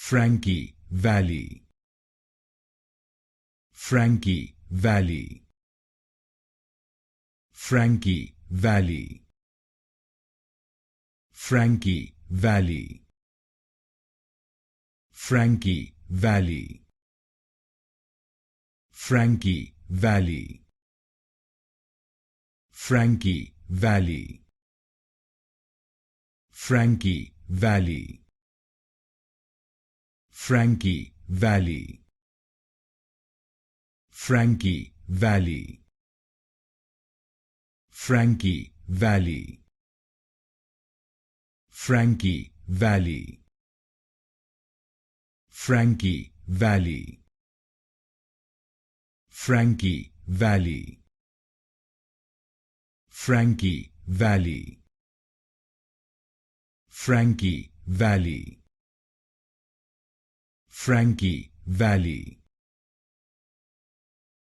Frankie Valli, Frankie Valli, Frankie Valli, Frankie Valli, Frankie Valli, Frankie Valli, Frankie Valli, Frankie Valli, Frankie Valli, Frankie Valli, Frankie Valli, Frankie Valli, Frankie Valli, Frankie Valli, Frankie Valli, Frankie Valli, Frankie Valli,